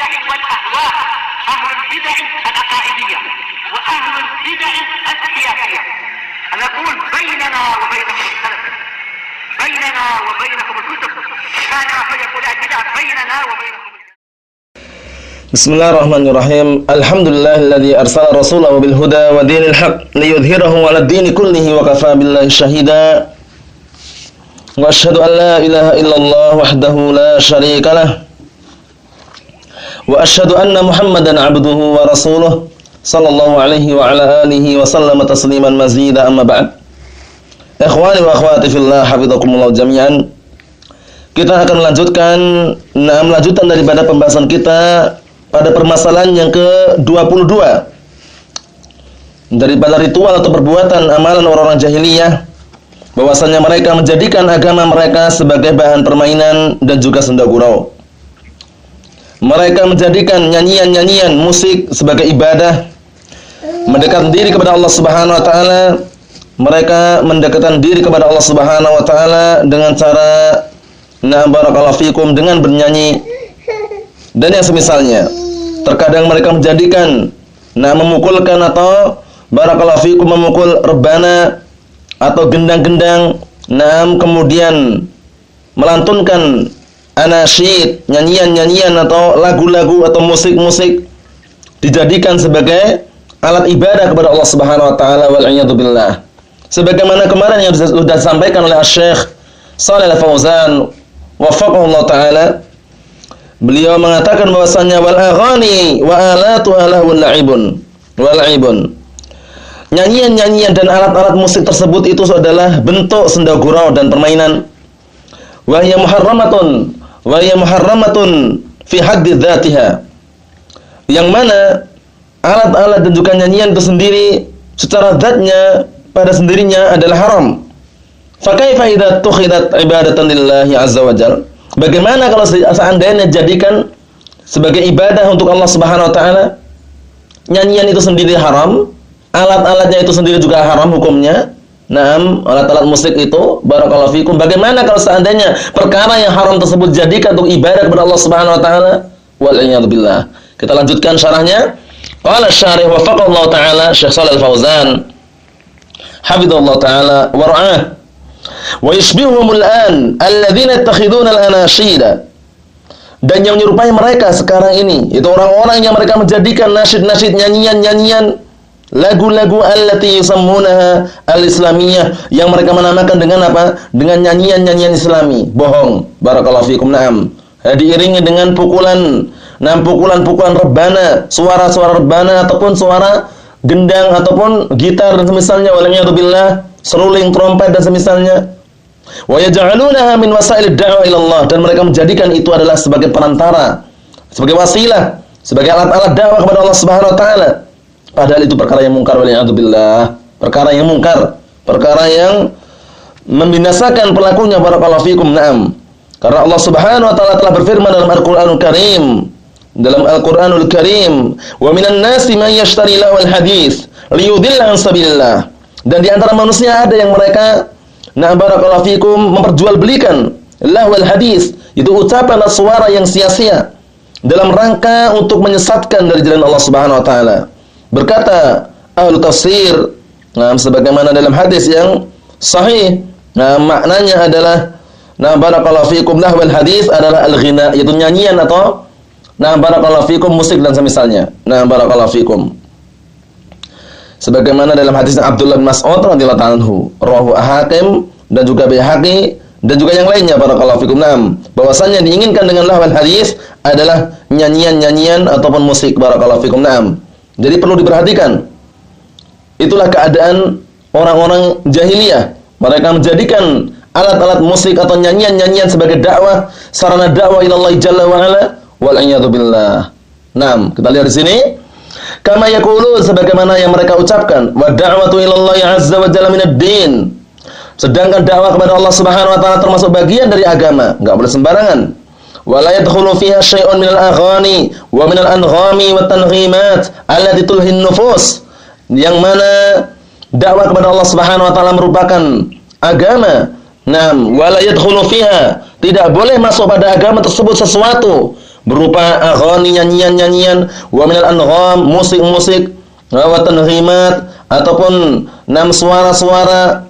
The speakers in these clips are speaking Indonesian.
البدع والأهواء، أهل البدع العقائدية وأهل البدع السياسية. نقول بيننا وبينكم السلف، بيننا وبينكم الكتب، كان فيقول البدع بيننا وبينكم. Bismillahirrahmanirrahim. Alhamdulillahilladzi arsala rasulahu bil huda wa dinil haq liyudhhirahu 'alad dini kullihi wa kafaa billahi shahida. Wa asyhadu an la ilaha illallah wahdahu la syarika lah. Wa asyhadu anna Muhammadan 'abduhu wa rasuluh sallallahu alaihi wa ala alihi wa sallama tasliman mazida, amma ba'd. Ikhwani wa akhwati fillah, hafizakumullah jami'an. Kita akan melanjutkan lanjutan daripada pembahasan kita pada permasalahan yang ke-22 daripada ritual atau perbuatan amalan orang-orang jahiliyah, bahwasanya mereka menjadikan agama mereka sebagai bahan permainan dan juga senda gurau. Mereka menjadikan nyanyian-nyanyian musik sebagai ibadah, mendekatkan diri kepada Allah Subhanahu wa taala. Mereka mendekatkan diri kepada Allah Subhanahu wa taala dengan cara barakallahu fikum, dengan bernyanyi dan yang semisalnya. Terkadang mereka menjadikan memukulkan atau barakallahu fikum memukul rebana atau gendang-gendang, kemudian melantunkan anasyid, nyanyian-nyanyian atau lagu-lagu atau musik-musik, dijadikan sebagai alat ibadah kepada Allah Subhanahu wa taala, wal a'yadu billah. Sebagaimana kemarin yang sudah disampaikan oleh Syekh Shalih Al-Fauzan wafaqahullah taala, beliau mengatakan bahwasanya wal aghani wa alatuha lahun la'ibun. Nyanyian-nyanyian dan alat-alat musik tersebut itu adalah bentuk senda gurau dan permainan. Wa hiya muharramatun fi haddi dzatiha. Yang mana alat-alat dan juga nyanyian itu sendiri secara zatnya pada sendirinya adalah haram. Fa kaifa idza tukhidat ibadatan lillahi azza wa jalla? Bagaimana kalau seandainya jadikan sebagai ibadah untuk Allah Subhanahu wa taala? Nyanyian itu sendiri haram, alat-alatnya itu sendiri juga haram hukumnya. Alat-alat musik itu barakallahu fikum. Bagaimana kalau seandainya perkara yang haram tersebut jadikan untuk ibadah kepada Allah Subhanahu wa taala? Wal a'yadu billah. Kita lanjutkan syarahnya. Qala syarih wafaqallahu taala Syekh Shalih Al-Fauzan hafizallahu taala wa ra'ah. Wa yashbihuhumul an alladzina yattakhiduna al-anashida. Dan yang menyerupai mereka sekarang ini itu orang-orang yang mereka menjadikan nasyid-nasyid, nyanyian-nyanyian, lagu-lagu allati yusammunaha al-islamiyah, yang mereka menamakan dengan apa? Dengan nyanyian-nyanyian Islami. Bohong. Barakallahu fikum. Diiringi dengan pukulan rebana, suara-suara rebana ataupun suara gendang ataupun gitar dan semisalnya, waliyadu billah, seruling, trompet dan semisalnya. Wa yaj'alunaha min wasailid da'wa ila Allah, dan mereka menjadikan itu adalah sebagai perantara, sebagai wasilah, sebagai alat-alat dakwah kepada Allah Subhanahu wa taala. Padahal itu perkara yang mungkar, waliyadu billah, perkara yang mungkar, perkara yang membinasakan pelakunya. Barakallahu fikum. Karena Allah Subhanahu wa taala telah berfirman dalam Al-Qur'anul Karim, wa minan nasi man yashtari lahwal hadits liyudilla an sabilillah. Dan di antara manusia ada yang mereka barakallahu fikum memperjualbelikan lahwal hadits, itu ucapan dan suara yang sia-sia, dalam rangka untuk menyesatkan dari jalan Allah Subhanahu wa taala. Berkata ahlu tafsir, sebagaimana dalam hadis yang sahih, maknanya adalah barakallahu fikum lahwal hadits adalah al-ghina, yaitu nyanyian atau barakallahu fikum musik dan semisalnya. Barakallahu fikum. Sebagaimana dalam hadis Abdullah bin Mas'ud radhiyallahu anhu, rawahu Hakim dan juga Baihaqi dan juga yang lainnya, barakallahu fikum, bahwasanya diinginkan dengan lahwal hadis adalah nyanyian-nyanyian ataupun musik, barakallahu fikum. Jadi perlu diperhatikan. Itulah keadaan orang-orang jahiliyah. Mereka menjadikan alat-alat musik atau nyanyian-nyanyian sebagai dakwah, sarana dakwah ila Allah jalla wa ala, wal a'yadu billah. Kita lihat di sini. Kama yaqulu, sebagaimana yang mereka ucapkan, wa da'watu ila Allah azza wa jalla minad din. Sedangkan dakwah kepada Allah Subhanahu wa taala termasuk bagian dari agama, enggak boleh sembarangan. Wa la yadkhulu fiha syai'un minal aghani wa minal anghami wat tanghimat allati tulhin nufus. Yang mana dakwah kepada Allah Subhanahu wa taala merupakan agama. Wa la yadkhulu fiha, tidak boleh masuk pada agama tersebut sesuatu berupa aghani, nyanyian-nyanyian, wa minal angham, musik-musik, wa tanghimat, ataupun suara-suara.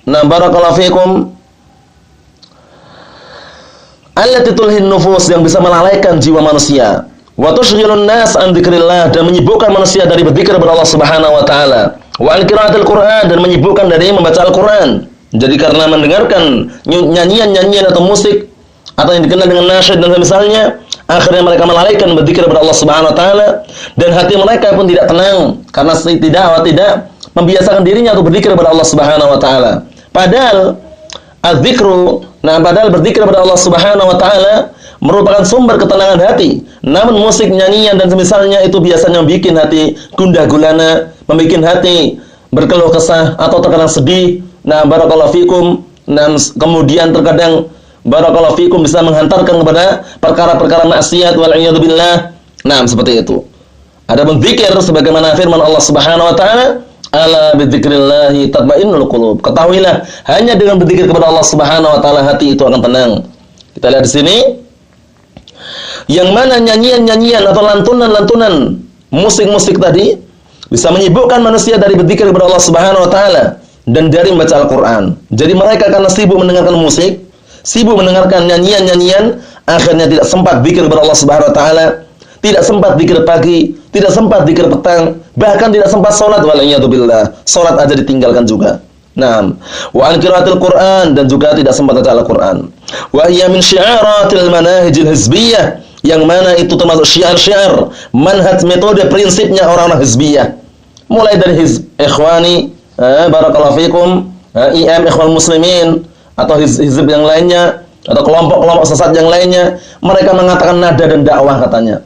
Barakallahu fikum, allati tulhin nufus, yang bisa melalaikan jiwa manusia, wa tushghilun nas an dzikrillah, dan menyibukkan manusia dari berzikir kepada Allah Subhanahu wa taala, wa an qiraatil Qur'an, dan menyibukkan dari membaca Al-Qur'an. Jadi karena mendengarkan nyanyian-nyanyian atau musik atau yang dikenal dengan nasyid dan misalnya, akhirnya mereka melalaikan berzikir kepada Allah Subhanahu wa taala, dan hati mereka pun tidak tenang karena tidak membiasakan dirinya untuk berzikir kepada Allah Subhanahu wa taala. Padahal az-zikru, padahal berzikir kepada Allah Subhanahu wa taala merupakan sumber ketenangan hati. Namun musik, nyanyian dan semisalnya itu biasanya membuat hati gundah gulana, membuat hati berkeluh kesah atau terkadang sedih. Barakallahu fikum. Kemudian terkadang barakallahu fikum bisa menghantarkan kepada perkara-perkara maksiat wal iyad billah. Seperti itu. Adapun zikir sebagaimana firman Allah Subhanahu wa taala, ala bidzikrillahi tatmainnul qulub. Ketahuilah, hanya dengan berzikir kepada Allah Subhanahu wa taala hati itu akan tenang. Kita lihat di sini, yang mana nyanyian-nyanyian atau lantunan-lantunan musik-musik tadi bisa menyibukkan manusia dari berzikir kepada Allah Subhanahu wa taala dan dari membaca Al-Qur'an. Jadi mereka karena sibuk mendengarkan musik, sibuk mendengarkan nyanyian-nyanyian, akhirnya tidak sempat zikir kepada Allah Subhanahu wa taala, tidak sempat zikir pagi, tidak sempat zikir petang, bahkan tidak sempat salat, waliyadzubillah. Salat aja ditinggalkan juga. Wa an qiraatil Qur'an, dan juga tidak sempat baca Al-Qur'an. Wa hiya min syi'aratil manahijil hizbiyah, yang mana itu termasuk syiar-syiar, manhaj, metode, prinsipnya orang-orang hizbiyah. Mulai dari hizb ikhwani, barakallahu fikum, IM ikhwan muslimin, atau hizb yang lainnya, atau kelompok-kelompok sesat yang lainnya, mereka mengatakan nada dan dakwah katanya.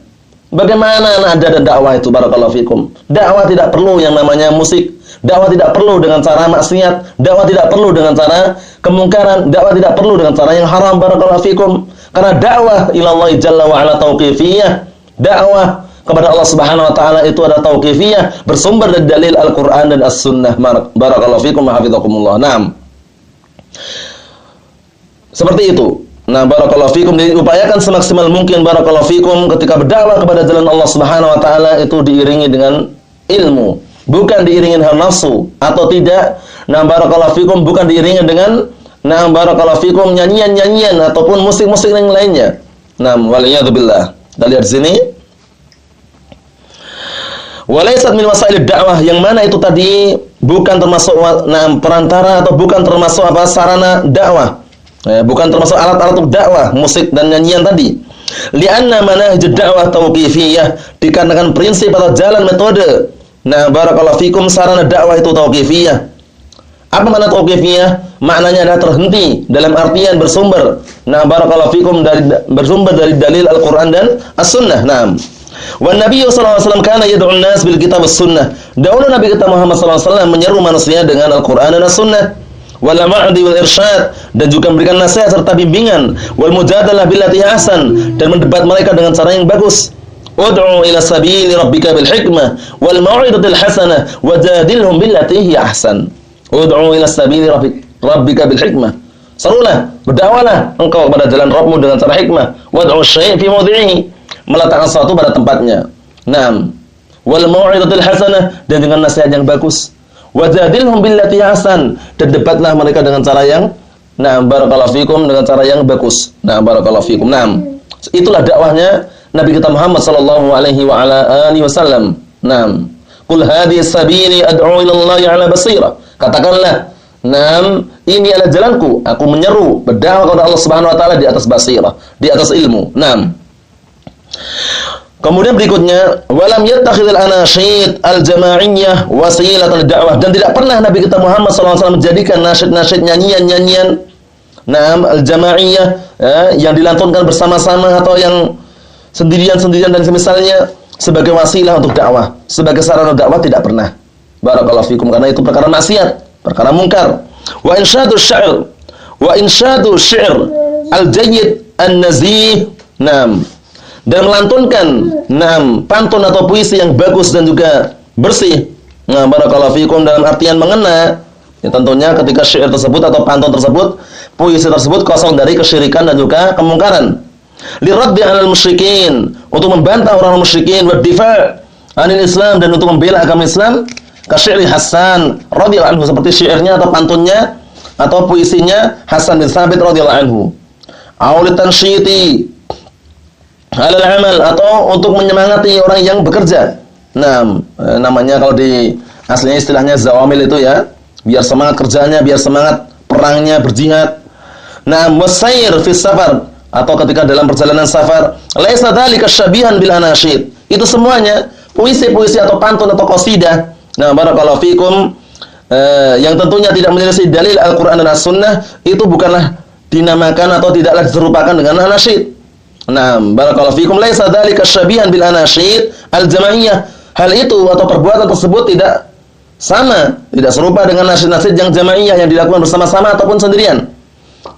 Bagaimana nada dan dakwah itu, barakallahu fikum? Dakwah tidak perlu yang namanya musik, dakwah tidak perlu dengan cara maksiat, dakwah tidak perlu dengan cara kemungkaran, dakwah tidak perlu dengan cara yang haram, barakallahu fikum. Karena dakwah ilallah jalla wa ala tauqifiyah, dakwah kepada Allah Subhanahu wa taala itu ada tauqifiyah, bersumber dari dalil Al-Qur'an dan As-Sunnah. Barakallahu fikum wa hafizakumullah. Seperti itu. Barakallahu fikum, diupayakan semaksimal mungkin barakallahu fikum ketika berdakwah kepada jalan Allah Subhanahu wa taala itu diiringi dengan ilmu, bukan diiringi hawa nafsu, atau tidak. Barakallahu fikum, bukan diiringi dengan barakallahu fikum nyanyian-nyanyian ataupun musik-musik yang lainnya. Waliyadzubillah. Kita lihat di sini. Walaysat min wasailid dakwah, yang mana itu tadi bukan termasuk perantara atau bukan termasuk sarana dakwah. Bukan termasuk alat-alat untuk dakwah, musik dan nyanyian tadi. Li'anna manahij dakwah tauqifiyah, dikarenakan prinsip atau jalan metode. Barakallahu fikum, sarana dakwah itu tauqifiyah. Apa makna tauqifiyah? Maknanya adalah terhenti, dalam artian bersumber. Barakallahu fikum, bersumber dari dalil Al-Qur'an dan As-Sunnah. Wan Nabi sallallahu alaihi wasallam kana yad'un nas bil kitab was-sunnah. Dahulu Nabi kita Muhammad sallallahu alaihi wasallam menyeru manusia dengan Al-Qur'an dan As-Sunnah. Wal ma'di wal irsyad, dan juga memberikan nasihat serta bimbingan, wal mujadalah billati ahsan, dan mendebat mereka dengan cara yang bagus. Ud'u ila sabili rabbika bil hikmah wal mau'izatil hasanah wajadilhum billati hi ahsan. Ud'u ila sabili rabbika bil hikmah. Serulah, berdakwahlah engkau kepada jalan Rabbmu dengan cara hikmah. Wad'u syai' fi mawdhi'ihi, meletakkan sesuatu pada tempatnya. Wal mau'izatil hasanah, dan dengan nasihat yang bagus. Wajadilhum billati ahsan, dan debatlah mereka dengan cara yang barakallahu fikum, dengan cara yang bagus. Barakallahu fikum. Itulah dakwahnya Nabi kita Muhammad sallallahu alaihi wa ala alihi wasallam. Qul hadhihi sabili ad'u ila Allah ala basira. Katakanlah, ini adalah jalanku, aku menyeru berdakwah kepada Allah Subhanahu wa taala di atas basirah, di atas ilmu. Kemudian berikutnya, walam yattakhidul anasyid al-jama'iyyah wasilatan dakwah, dan tidak pernah Nabi kita Muhammad SAW menjadikan nasyid-nasyid, nyanyian-nyanyian al-jama'iyyah, yang dilantunkan bersama-sama atau yang sendirian-sendirian dan semisalnya, sebagai wasilah untuk dakwah, sebagai sarana dakwah, tidak pernah. Barakallahu fikum, karena itu perkara maksiat, perkara mungkar. Wa insyadu syair, wa insyadu syair al-jayyid an-nazih, dan melantunkan pantun atau puisi yang bagus dan juga bersih. Barakallahu fikum, dalam artian mengena, ya tentunya ketika syair tersebut atau pantun tersebut, puisi tersebut kosong dari kesyirikan dan juga kemungkaran. Liraddi 'alal musyrikin, untuk membantah orang musyrikin, wa difa' 'anil Islam, dan untuk membela agama Islam. Ka syi'ri Hasan radhiyallahu anhu, seperti syairnya atau pantunnya atau puisinya Hasan bin Thabit radhiyallahu anhu. Aul tansyiti 'alal 'amal, atau untuk menyemangati orang yang bekerja. Nah, namanya kalau di aslinya istilahnya zawamil itu ya, biar semangat kerjanya, biar semangat perangnya, berjihad. Nah, musair fi safar, atau ketika dalam perjalanan safar. Laisa dzalika syabihan bil anasyid. Itu semuanya puisi-puisi atau pantun atau qasidah. Nah, barakallahu fikum, yang tentunya tidak menyelisih dalil Al-Qur'an dan As-Sunnah, itu bukanlah dinamakan atau tidaklah diserupakan dengan anasyid. Nah, barakallahu fikum, laisa dzalika syabihan bil anasyid al-jamaiyah. Hal itu atau perbuatan tersebut tidak sama, tidak serupa dengan nasyid-nasyid yang jamaiyah yang dilakukan bersama-sama ataupun sendirian.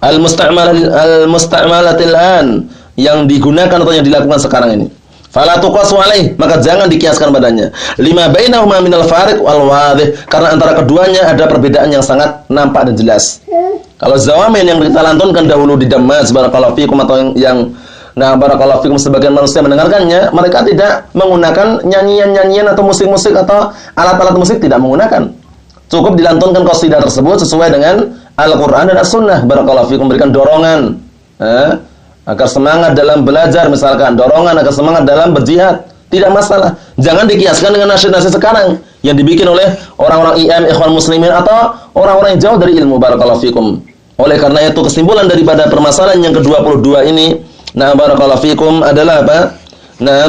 Al-musta'malatil an, yang digunakan atau yang dilakukan sekarang ini. Fala tuqasu alaih, maka jangan dikiaskan padanya. Lima bainahuma minal fariq wal wadih, karena antara keduanya ada perbedaan yang sangat nampak dan jelas. Kalau zawamin yang kita lantunkan dahulu di Damas, barakallahu fikum, atau yang barakallahu fikum, sebagian manusia mendengarkannya, mereka tidak menggunakan nyanyian-nyanyian atau musik-musik atau alat-alat musik, tidak menggunakan. Cukup dilantunkan qasidah tersebut sesuai dengan Al-Qur'an dan As-Sunnah. Barakallahu fikum, memberikan dorongan agar semangat dalam belajar, misalkan dorongan agar semangat dalam berjihad, tidak masalah. Jangan dikiaskan dengan nasyid-nasyid sekarang yang dibikin oleh orang-orang IM, ikhwan muslimin, atau orang-orang yang jauh dari ilmu. Barakallahu fikum. Oleh karena itu, kesimpulan daripada permasalahan yang ke-22 ini, barakallahu fikum, adalah apa?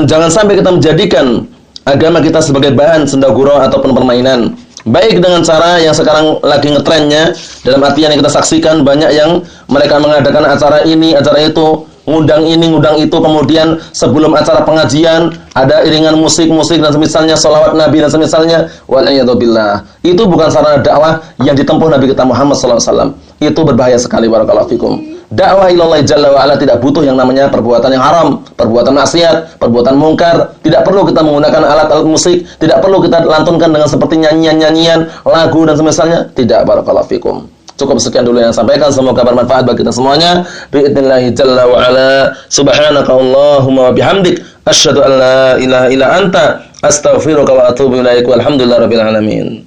Jangan sampai kita menjadikan agama kita sebagai bahan sendagurau ataupun permainan. Baik dengan cara yang sekarang lagi ngetrennya, dalam artian yang kita saksikan banyak yang mereka mengadakan acara ini, acara itu, ngundang ini, ngundang itu, kemudian sebelum acara pengajian ada iringan musik-musik dan semisalnya, sholawat Nabi dan semisalnya. Wal'iyadzubillah. Itu bukan sarana dakwah yang ditempuh Nabi kita Muhammad SAW. Itu berbahaya sekali, barakallahu fikum. Dakwah ilallah jalla wa ala tidak butuh yang namanya perbuatan yang haram, perbuatan maksiat, perbuatan mungkar. Tidak perlu kita menggunakan alat-alat musik, tidak perlu kita lantunkan dengan seperti nyanyian-nyanyian, lagu dan semisalnya. Tidak, barakallahu fikum. Cukup sekian dulu yang sampaikan, semoga bermanfaat bagi kita semuanya. Bi'idznillah jalla wa ala. Subhanaka Allahumma wa bihamdik, asyhadu an la ilaha illa anta, astaghfiruka wa atubu ilaik. Walhamdulillahirabbil alamin.